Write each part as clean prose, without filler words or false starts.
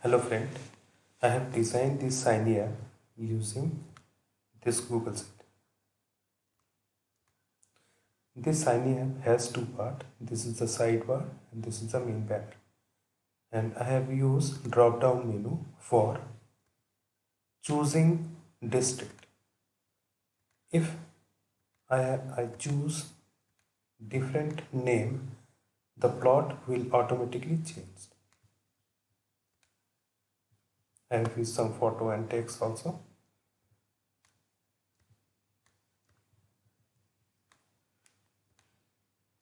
Hello friend, I have designed this Shiny app using this Google Sheet. This Shiny app has two parts. This is the sidebar and this is the main panel. And I have used drop down menu for choosing district. If I choose different name, the plot will automatically change. I have used some photo and text also.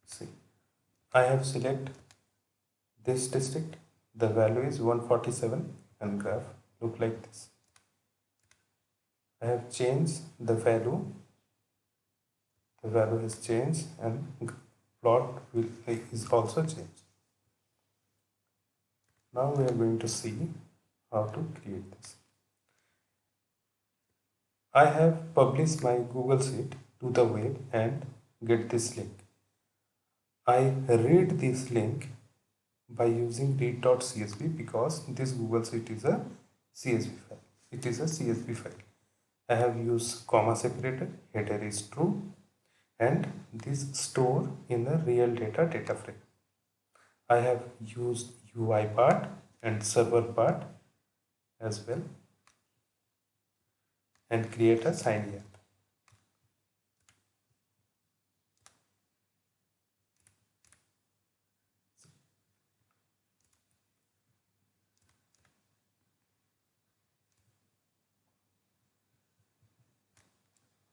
See, I have select this district. The value is 147 and graph look like this. I have changed the value. The value has changed and plot is also changed. Now we are going to see how to create this. I have published my Google Sheet to the web and get this link. I read this link by using read.csv because this Google Sheet is a CSV file. It is a CSV file. I have used comma separated, header is true, and this store in a real data frame. I have used UI part and server part as well and create a Shiny app.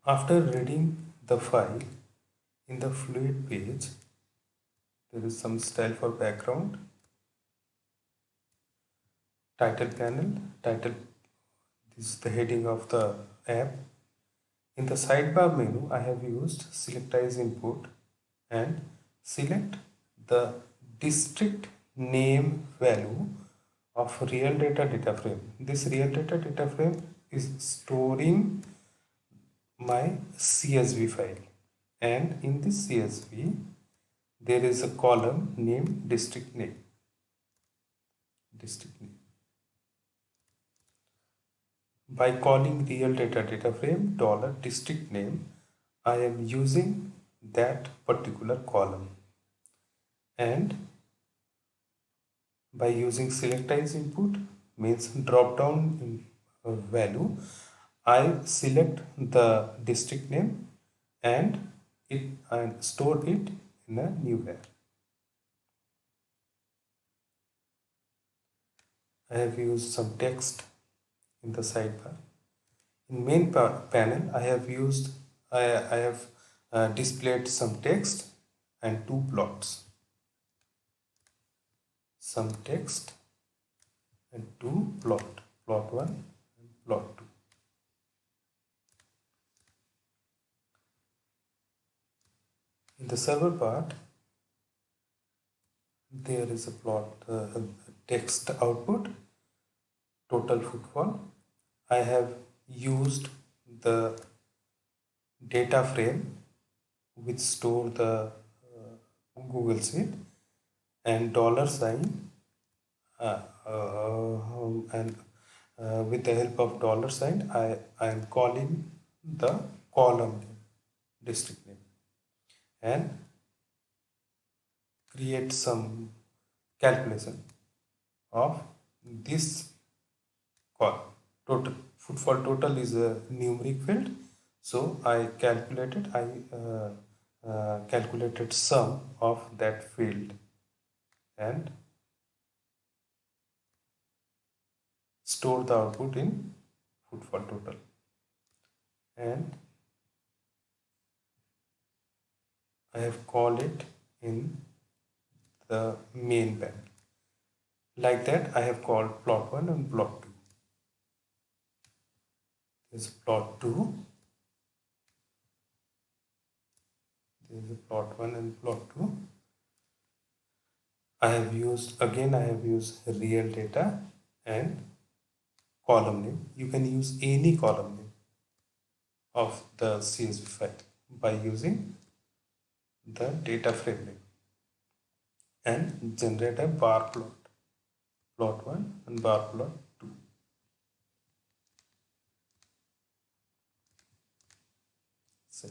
After reading the file, in the fluid page, there is some style for background, title panel, title, this is the heading of the app. In the sidebar menu, I have used select as input and select the district name value of real data frame. This real data frame is storing my CSV file, and in this CSV there is a column named district name. By calling real data frame $district name, I am using that particular column, and by using select as input means drop down value, I select the district name and store it in a new layer. I have used some text in the sidebar. In main panel, I have displayed some text and two plots. Some text and two plot 1 and plot 2. In the server part, there is a plot text output, total footfall. I have used the data frame which store the Google Sheet and dollar sign and with the help of dollar sign I am calling the column name, district name, and create some calculation of this call. Total footfall total is a numeric field, so I calculated sum of that field and store the output in footfall total, and I have called it in the main panel. Like that, I have called plot 1 and plot 2. This is plot 2. This is plot 1 and plot 2. I have used real data and column name. You can use any column name of the CSV file by using the data frame name and generate a bar plot. plot 1 and bar plot 2. So,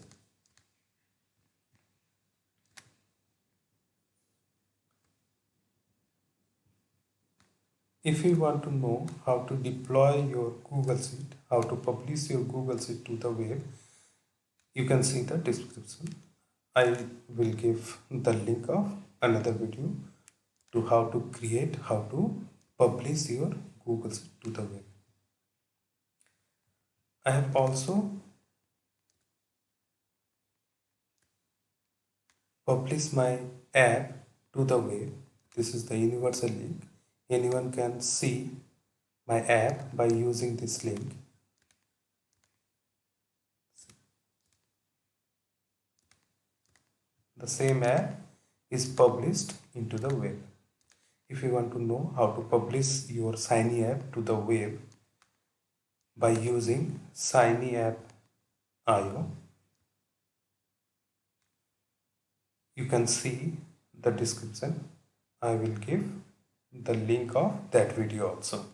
if you want to know how to deploy your Google Sheet, how to publish your Google Sheet to the web, you can see the description. I will give the link of another video to how to create, how to publish your Google Sheet to the web. I have also published my app to the web. This is the universal link. Anyone can see my app by using this link. The same app is published into the web. If you want to know how to publish your Shiny app to the web by using Shiny app IO, you can see the description. I will give the link of that video also.